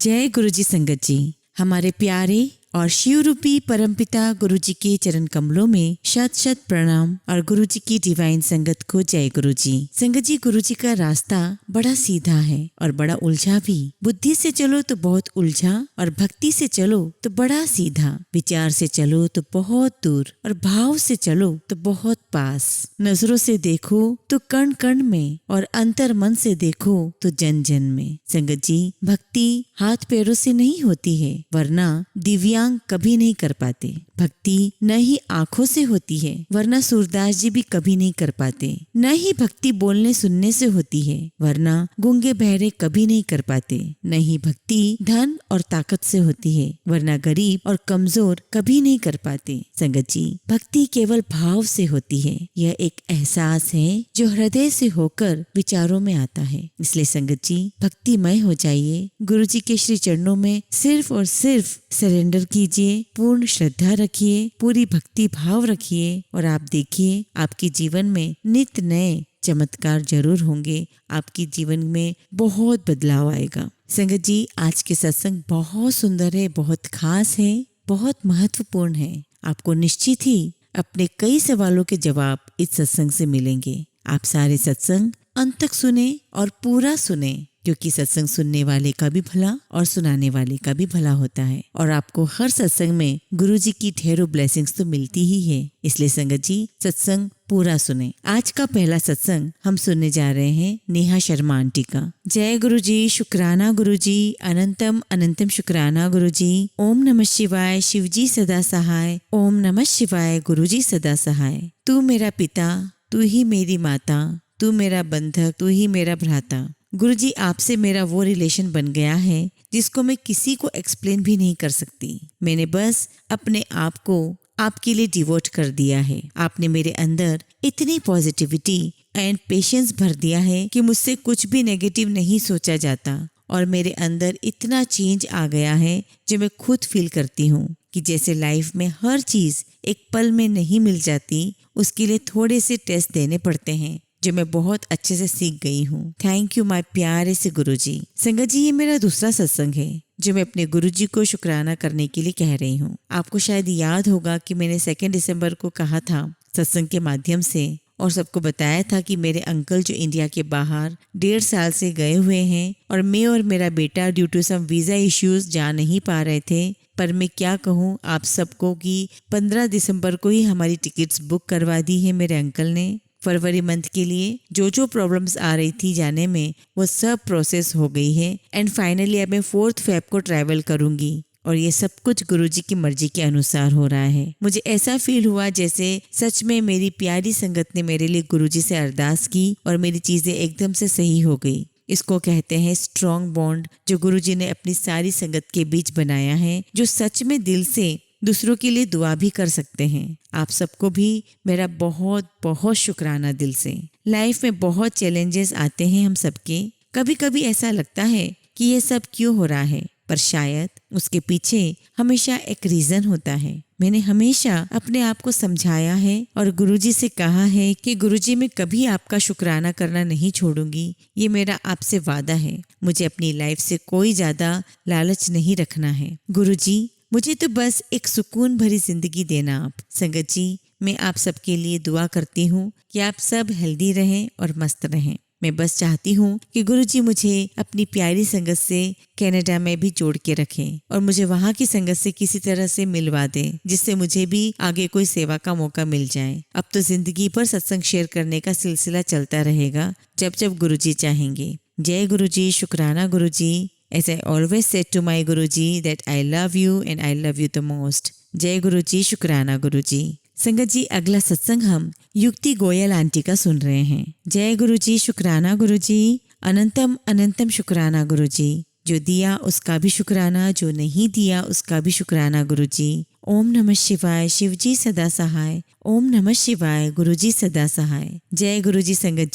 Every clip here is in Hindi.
जय गुरु जी संगत जी। हमारे प्यारे और शिव रूपी परमपिता गुरु जी के चरण कमलों में शत शत प्रणाम और गुरु जी की डिवाइन संगत को जय गुरु जी। संगत जी, गुरु जी का रास्ता बड़ा सीधा है और बड़ा उलझा भी। बुद्धि से चलो तो बहुत उलझा और भक्ति से चलो तो बड़ा सीधा। विचार से चलो तो बहुत दूर और भाव से चलो तो बहुत पास। नजरों से देखो तो कण कण में और अंतर मन से देखो तो जन जन में। संगत जी, भक्ति हाथ पैरों से नहीं होती है, वरना दिव्यांग कभी नहीं कर पाते। भक्ति न ही आंखों से होती है, वरना सूरदास जी भी कभी नहीं कर पाते। न ही भक्ति बोलने सुनने से होती है, वरना गूंगे बहरे कभी नहीं कर पाते। न ही भक्ति धन और ताकत से होती है, वरना गरीब और कमजोर कभी नहीं कर पाते। संगत जी, भक्ति केवल भाव से होती है। यह एक एहसास है जो हृदय से होकर विचारों में आता है। इसलिए संगत जी, भक्तिमय हो जाइए। गुरु जी के श्री चरणों में सिर्फ और सिर्फ सरेंडर कीजिए, पूर्ण श्रद्धा रखिए, पूरी भक्ति भाव रखिए और आप देखिए आपके जीवन में नित नए चमत्कार जरूर होंगे। आपके जीवन में बहुत बदलाव आएगा। संगत जी, आज के सत्संग बहुत सुंदर है, बहुत खास है, बहुत महत्वपूर्ण है। आपको निश्चित ही अपने कई सवालों के जवाब इस सत्संग से मिलेंगे। आप सारे सत्संग अंत तक सुने और पूरा सुने, क्योंकि सत्संग सुनने वाले का भी भला और सुनाने वाले का भी भला होता है। और आपको हर सत्संग में गुरु जी की ढेरों ब्लेसिंग्स तो मिलती ही है। इसलिए संगत जी, सत्संग पूरा सुने। आज का पहला सत्संग हम सुनने जा रहे हैं नेहा शर्मा आंटी का। जय गुरु जी, शुक्राना गुरु जी, अनंतम अनंतम शुक्राना गुरु जी। ओम नमः शिवाय, शिव जी सदा सहाय। ओम नमः शिवाय, गुरु जी सदा सहाय। तू मेरा पिता, तू ही मेरी माता, तू मेरा बंधक, तू ही मेरा भ्राता। गुरुजी, आपसे मेरा वो रिलेशन बन गया है जिसको मैं किसी को एक्सप्लेन भी नहीं कर सकती। मैंने बस अपने आप को आपके लिए डिवोट कर दिया है। आपने मेरे अंदर इतनी पॉजिटिविटी एंड पेशेंस भर दिया है कि मुझसे कुछ भी नेगेटिव नहीं सोचा जाता और मेरे अंदर इतना चेंज आ गया है जो मैं खुद फील करती हूँ कि जैसे लाइफ में हर चीज़ एक पल में नहीं मिल जाती, उसके लिए थोड़े से टेस्ट देने पड़ते हैं, जो मैं बहुत अच्छे से सीख गई हूँ। थैंक यू माय प्यारे से गुरुजी। संगत जी, ये मेरा दूसरा सत्संग है जो मैं अपने गुरुजी को शुक्राना करने के लिए कह रही हूँ। आपको शायद याद होगा कि मैंने 2 दिसंबर को कहा था सत्संग के माध्यम से और सबको बताया था कि मेरे अंकल जो इंडिया के बाहर 1.5 साल से गए हुए हैं और मैं और मेरा बेटा due to some visa issues जा नहीं पा रहे थे। पर मैं क्या कहूँ आप सबको कि 15 दिसंबर को ही हमारी टिकट्स बुक करवा दी है मेरे अंकल ने। फरवरी मंथ के लिए जो प्रॉब्लम्स आ रही थी जाने में, वो सब प्रोसेस हो गई है एंड फाइनली अब मैं 4 फेब को ट्रैवल करूंगी और ये सब कुछ गुरुजी की मर्जी के अनुसार हो रहा है। मुझे ऐसा फील हुआ जैसे सच में मेरी प्यारी संगत ने मेरे लिए गुरुजी से अरदास की और मेरी चीजें एकदम से सही हो गई। इसको कहते हैं स्ट्रॉन्ग बॉन्ड, जो गुरुजी ने अपनी सारी संगत के बीच बनाया है, जो सच में दिल से दूसरों के लिए दुआ भी कर सकते हैं। आप सबको भी मेरा बहुत बहुत शुक्राना दिल से। लाइफ में बहुत चैलेंजेस आते हैं हम सबके। कभी कभी ऐसा लगता है कि ये सब क्यों हो रहा है, पर शायद उसके पीछे हमेशा एक रीजन होता है। मैंने हमेशा अपने आप को समझाया है और गुरुजी से कहा है कि गुरुजी, मैं कभी आपका शुक्राना करना नहीं छोड़ूंगी। ये मेरा आपसे वादा है। मुझे अपनी लाइफ से कोई ज्यादा लालच नहीं रखना है। गुरुजी, मुझे तो बस एक सुकून भरी जिंदगी देना आप। संगत जी, मैं आप सबके लिए दुआ करती हूँ कि आप सब हेल्दी रहें और मस्त रहें। मैं बस चाहती हूँ कि गुरुजी मुझे अपनी प्यारी संगत से कनाडा में भी जोड़ के रखें और मुझे वहाँ की संगत से किसी तरह से मिलवा दें, जिससे मुझे भी आगे कोई सेवा का मौका मिल जाए। अब तो जिंदगी भर सत्संग शेयर करने का सिलसिला चलता रहेगा, जब जब गुरुजी चाहेंगे। जय गुरुजी, शुक्राना गुरुजी। As I always said to my Guruji that I love you and I love you the most. जय गुरुजी, शुक्राना गुरुजी। संगत जी, अगला सत्संग हम युक्ति गोयल आंटी का सुन रहे हैं। जय गुरुजी, शुक्राना गुरुजी, अनंतम अनंतम शुक्राना गुरुजी। जो दिया उसका भी शुक्राना, जो नहीं दिया उसका भी शुक्राना गुरुजी। ओम नमः शिवाय, शिवजी सदा सहाय। ओम नमः शिवाय, गुरुजी सदा सहाय। जय गुरुजी। संगत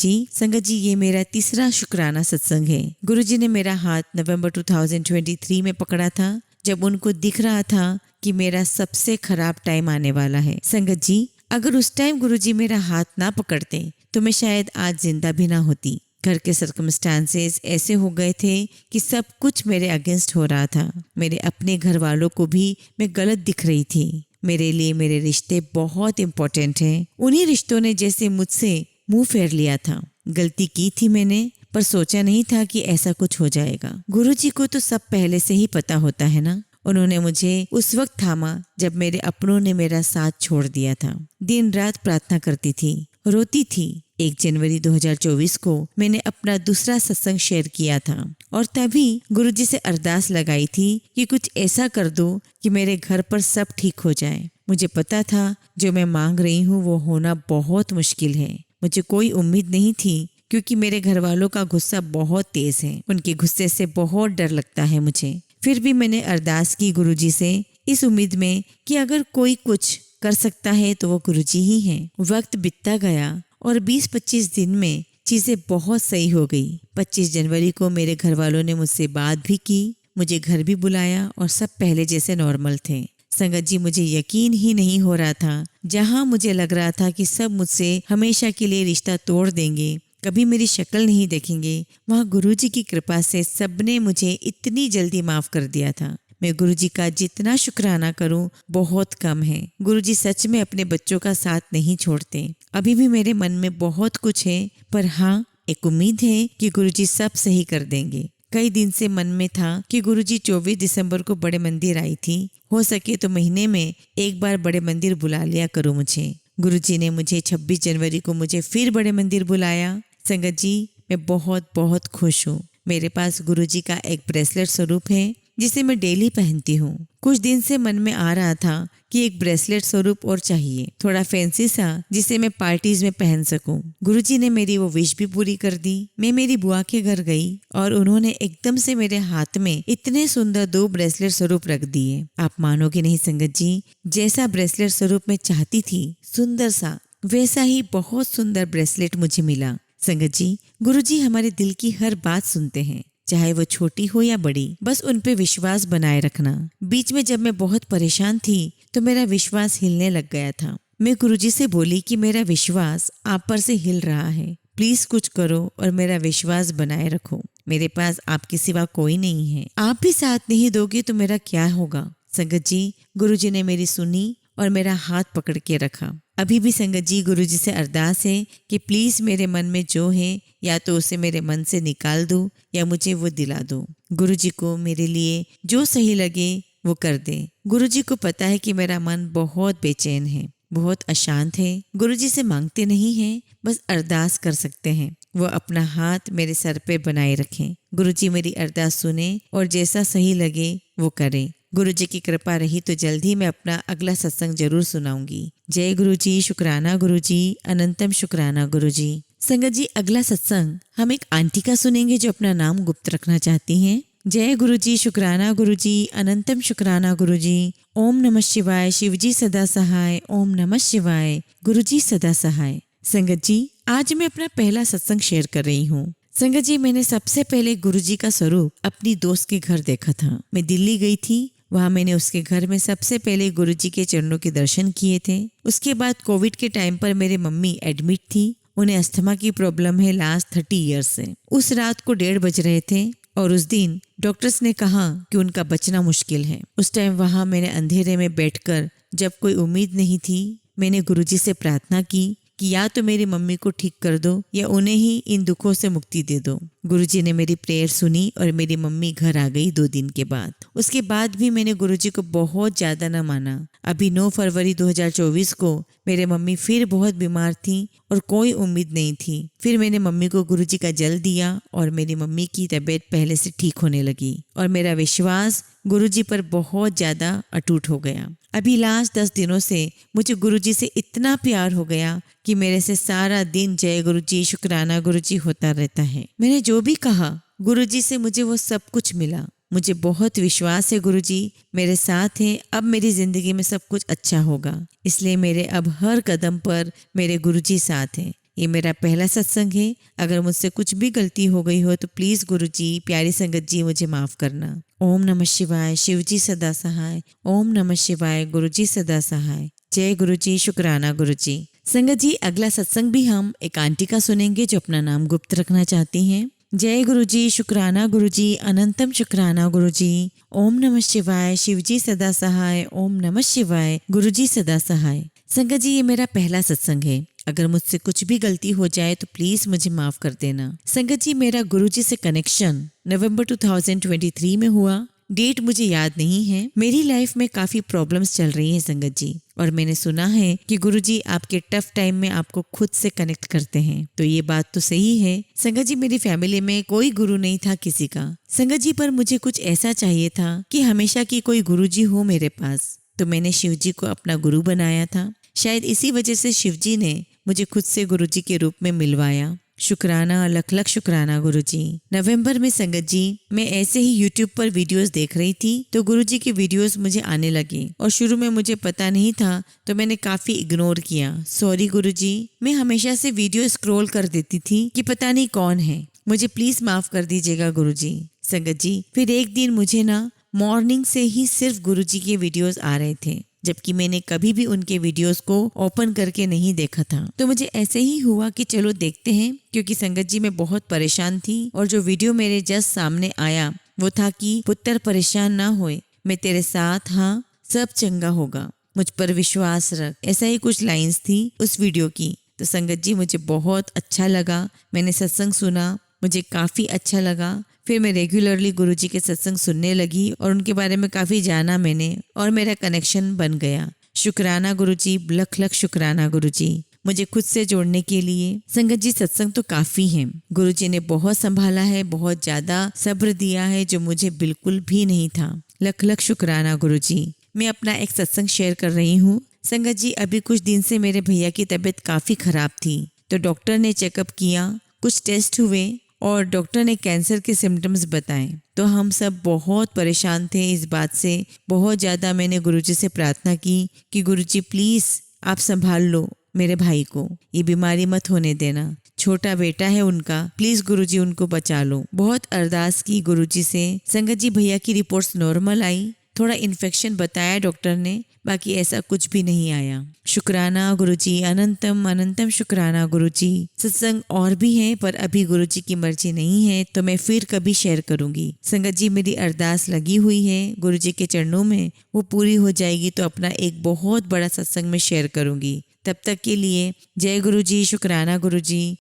जी, ये मेरा तीसरा शुक्राना सत्संग है। गुरुजी ने मेरा हाथ नवंबर 2023 में पकड़ा था, जब उनको दिख रहा था कि मेरा सबसे खराब टाइम आने वाला है। संगत जी, अगर उस टाइम गुरुजी मेरा हाथ ना पकड़ते तो मैं शायद आज जिंदा भी ना होती। घर के सर्कमस्टांसेस ऐसे हो गए थे कि सब कुछ मेरे अगेंस्ट हो रहा था। मेरे अपने घर वालों को भी मैं गलत दिख रही थी। मेरे लिए मेरे रिश्ते बहुत इम्पोर्टेंट हैं। उन्हीं रिश्तों ने जैसे मुझसे मुंह फेर लिया था। गलती की थी मैंने, पर सोचा नहीं था कि ऐसा कुछ हो जाएगा। गुरुजी को तो सब पहले से ही पता होता है ना। उन्होंने मुझे उस वक्त थामा जब मेरे अपनों ने मेरा साथ छोड़ दिया था। दिन रात प्रार्थना करती थी, रोती थी। 1 जनवरी 2024 को मैंने अपना दूसरा सत्संग शेयर किया था और तभी गुरुजी से अरदास लगाई थी कि कुछ ऐसा कर दो कि मेरे घर पर सब ठीक हो जाए। मुझे पता था जो मैं मांग रही हूँ वो होना बहुत मुश्किल है। मुझे कोई उम्मीद नहीं थी क्योंकि मेरे घर वालों का गुस्सा बहुत तेज है। उनके गुस्से से बहुत डर लगता है मुझे। फिर भी मैंने अरदास की गुरुजी से, इस उम्मीद में कि अगर कोई कुछ कर सकता है तो वो गुरुजी ही हैं। वक्त बीतता गया और 20-25 दिन में चीजें बहुत सही हो गई। 25 जनवरी को मेरे घर वालों ने मुझसे बात भी की, मुझे घर भी बुलाया और सब पहले जैसे नॉर्मल थे। संगत जी, मुझे यकीन ही नहीं हो रहा था। जहाँ मुझे लग रहा था कि सब मुझसे हमेशा के लिए रिश्ता तोड़ देंगे, कभी मेरी शक्ल नहीं देखेंगे, वहाँ गुरुजी की कृपा से सबने मुझे इतनी जल्दी माफ कर दिया था। मैं गुरुजी का जितना शुक्राना करूं बहुत कम है। गुरुजी सच में अपने बच्चों का साथ नहीं छोड़ते। अभी भी मेरे मन में बहुत कुछ है, पर हाँ, एक उम्मीद है कि गुरुजी सब सही कर देंगे। कई दिन से मन में था कि गुरुजी 24 दिसंबर को बड़े मंदिर आई थी, हो सके तो महीने में एक बार बड़े मंदिर बुला लिया करो मुझे। गुरुजी ने मुझे 26 जनवरी को मुझे फिर बड़े मंदिर बुलाया। संगत जी, मैं बहुत बहुत खुश हूँ। मेरे पास गुरुजी का एक ब्रेसलेट स्वरूप है जिसे मैं डेली पहनती हूँ। कुछ दिन से मन में आ रहा था कि एक ब्रेसलेट स्वरूप और चाहिए, थोड़ा फैंसी सा, जिसे मैं पार्टीज में पहन सकूं। गुरुजी ने मेरी वो विश भी पूरी कर दी। मैं मेरी बुआ के घर गई और उन्होंने एकदम से मेरे हाथ में इतने सुंदर 2 ब्रेसलेट स्वरूप रख दिए। आप मानोगे नहीं संगत जी, जैसा ब्रेसलेट स्वरूप मैं चाहती थी, सुंदर सा, वैसा ही बहुत सुंदर ब्रेसलेट मुझे मिला। संगत जी, गुरुजी हमारे दिल की हर बात सुनते हैं, चाहे वो छोटी हो या बड़ी। बस उन पे विश्वास बनाए रखना। बीच में जब मैं बहुत परेशान थी तो मेरा विश्वास हिलने लग गया था। मैं गुरुजी से बोली कि मेरा विश्वास आप पर से हिल रहा है, प्लीज कुछ करो और मेरा विश्वास बनाए रखो। मेरे पास आपके सिवा कोई नहीं है, आप भी साथ नहीं दोगे तो मेरा क्या होगा। संगत जी, गुरुजी ने मेरी सुनी और मेरा हाथ पकड़ के रखा। अभी भी संगत जी, गुरुजी से अरदास है कि प्लीज मेरे मन में जो है या तो उसे मेरे मन से निकाल दो या मुझे वो दिला दो। गुरुजी को मेरे लिए जो सही लगे वो कर दे। गुरुजी को पता है कि मेरा मन बहुत बेचैन है, बहुत अशांत है। गुरुजी से मांगते नहीं हैं, बस अरदास कर सकते हैं। वो अपना हाथ मेरे सर पे बनाए रखें। गुरुजी मेरी अरदास सुने और जैसा सही लगे वो करें। गुरुजी की कृपा रही तो जल्द ही मैं अपना अगला सत्संग जरूर सुनाऊंगी। जय गुरुजी, शुक्राना गुरुजी, अनंतम शुक्राना गुरुजी। संगत जी, अगला सत्संग हम एक आंटी का सुनेंगे जो अपना नाम गुप्त रखना चाहती हैं। जय गुरुजी, शुक्राना गुरुजी, अनंतम शुक्राना गुरुजी। ओम नमः शिवाय, शिवजी सदा सहाय। ओम नमः शिवाय, गुरुजी सदा सहाय। संगत जी, आज मैं अपना पहला सत्संग शेयर कर रही हूँ। संगत जी, मैंने सबसे पहले गुरुजी का स्वरूप अपनी दोस्त के घर देखा था। मैं दिल्ली गई थी, वहाँ मैंने उसके घर में सबसे पहले गुरुजी के चरणों के दर्शन किए थे। उसके बाद कोविड के टाइम पर मेरे मम्मी एडमिट थी। उन्हें अस्थमा की प्रॉब्लम है लास्ट 30 ईयर्स से। उस रात को 1:30 बज रहे थे और उस दिन डॉक्टर्स ने कहा कि उनका बचना मुश्किल है। उस टाइम वहाँ मैंने अंधेरे में बैठकर, जब कोई उम्मीद नहीं थी, मैंने गुरुजी से प्रार्थना की कि या तो मेरी मम्मी को ठीक कर दो या उन्हें ही इन दुखों से मुक्ति दे दो। गुरुजी ने मेरी प्रेयर सुनी और मेरी मम्मी घर आ गई 2 दिन के बाद। उसके बाद भी मैंने गुरुजी को बहुत ज्यादा न माना। अभी 9 फरवरी 2024 को मेरे मम्मी फिर बहुत बीमार थी और कोई उम्मीद नहीं थी। फिर मैंने मम्मी को गुरुजी का जल दिया और मेरी मम्मी की तबीयत पहले से ठीक होने लगी और मेरा विश्वास गुरुजी पर बहुत ज्यादा अटूट हो गया। अभी लास्ट 10 दिनों से मुझे गुरुजी से इतना प्यार हो गया कि मेरे से सारा दिन जय गुरुजी, शुक्राना गुरुजी होता रहता है। मैंने जो भी कहा गुरुजी से मुझे वो सब कुछ मिला। मुझे बहुत विश्वास है गुरुजी मेरे साथ हैं। अब मेरी जिंदगी में सब कुछ अच्छा होगा, इसलिए मेरे अब हर कदम पर मेरे गुरुजी साथ हैं। ये मेरा पहला सत्संग है। अगर मुझसे कुछ भी गलती हो गई हो तो प्लीज गुरुजी, प्यारी संगत जी, मुझे माफ करना। ओम नमः शिवाय, शिवजी सदा सहाय। ओम नमः शिवाय, गुरुजी सदा सहाय। जय गुरुजी, शुक्राना गुरुजी। संगत जी, अगला सत्संग भी हम एक आंटी का सुनेंगे जो अपना नाम गुप्त रखना चाहती हैं। जय गुरु जी, शुक्राना गुरु जी, अनंतम शुक्राना गुरु जी। ओम नमः शिवाय, शिव जी सदा सहाय। ओम नमः शिवाय, गुरु जी सदा सहाय। संगत जी, ये मेरा पहला सत्संग है। अगर मुझसे कुछ भी गलती हो जाए तो प्लीज मुझे माफ कर देना। संगत जी, मेरा गुरुजी से कनेक्शन नवंबर 2023 में हुआ। डेट मुझे याद नहीं है। मेरी लाइफ में काफी प्रॉब्लम्स चल रही हैं संगत जी, और मैंने सुना है कि गुरुजी आपके टफ टाइम में आपको खुद से कनेक्ट करते हैं। तो ये बात तो सही है संगत जी। मेरी फैमिली में कोई गुरु नहीं था किसी का संगत जी, पर मुझे कुछ ऐसा चाहिए था कि हमेशा की कोई गुरुजी हो मेरे पास। तो मैंने शिव जी को अपना गुरु बनाया था। शायद इसी वजह से शिव जी ने मुझे खुद से गुरुजी के रूप में मिलवाया। शुक्राना, लख लख शुक्राना गुरुजी। नवंबर में संगत जी मैं ऐसे ही यूट्यूब पर वीडियोस देख रही थी तो गुरुजी के वीडियोस मुझे आने लगे, और शुरू में मुझे पता नहीं था तो मैंने काफी इग्नोर किया। सॉरी गुरुजी, मैं हमेशा से वीडियो स्क्रॉल कर देती थी कि पता नहीं कौन है, मुझे प्लीज माफ कर दीजिएगा गुरुजी। संगत जी, फिर एक दिन मुझे ना मॉर्निंग से ही सिर्फ गुरुजी के वीडियोस आ रहे थे, जबकि मैंने कभी भी उनके वीडियोस को ओपन करके नहीं देखा था। तो मुझे ऐसे ही हुआ कि चलो देखते हैं, क्योंकि संगत जी मैं बहुत परेशान थी। और जो वीडियो मेरे जस्ट सामने आया वो था कि पुत्र परेशान ना होए, मैं तेरे साथ, हाँ सब चंगा होगा, मुझ पर विश्वास रख। ऐसा ही कुछ लाइन्स थी उस वीडियो की। तो संगत जी मुझे बहुत अच्छा लगा, मैंने सत्संग सुना, मुझे काफ़ी अच्छा लगा। फिर मैं रेगुलरली गुरुजी के सत्संग सुनने लगी और उनके बारे में काफ़ी जाना मैंने, और मेरा कनेक्शन बन गया। शुक्राना गुरुजी, लख लख शुक्राना गुरुजी मुझे खुद से जोड़ने के लिए। संगत जी, सत्संग तो काफ़ी है, गुरुजी ने बहुत संभाला है, बहुत ज़्यादा सब्र दिया है जो मुझे बिल्कुल भी नहीं था। लख लख शुक्राना गुरुजी। मैं अपना एक सत्संग शेयर कर रही हूँ। संगत जी, अभी कुछ दिन से मेरे भैया की तबीयत काफ़ी ख़राब थी, तो डॉक्टर ने चेकअप किया, कुछ टेस्ट हुए और डॉक्टर ने कैंसर के सिम्टम्स बताए। तो हम सब बहुत परेशान थे इस बात से। बहुत ज़्यादा मैंने गुरुजी से प्रार्थना की कि गुरुजी प्लीज़ आप संभाल लो मेरे भाई को, ये बीमारी मत होने देना, छोटा बेटा है उनका, प्लीज़ गुरुजी उनको बचा लो। बहुत अरदास की गुरुजी से। संगत जी, भैया की रिपोर्ट्स नॉर्मल आई, थोड़ा इन्फेक्शन बताया डॉक्टर ने, बाकी ऐसा कुछ भी नहीं आया। शुक्राना गुरुजी, अनंतम अनंतम शुक्राना गुरुजी। सत्संग और भी हैं, पर अभी गुरुजी की मर्जी नहीं है तो मैं फिर कभी शेयर करूंगी। संगत जी, मेरी अरदास लगी हुई है गुरुजी के चरणों में, वो पूरी हो जाएगी तो अपना एक बहुत बड़ा सत्संग में शेयर करूंगी। तब तक के लिए जय गुरुजी, शुक्राना गुरुजी।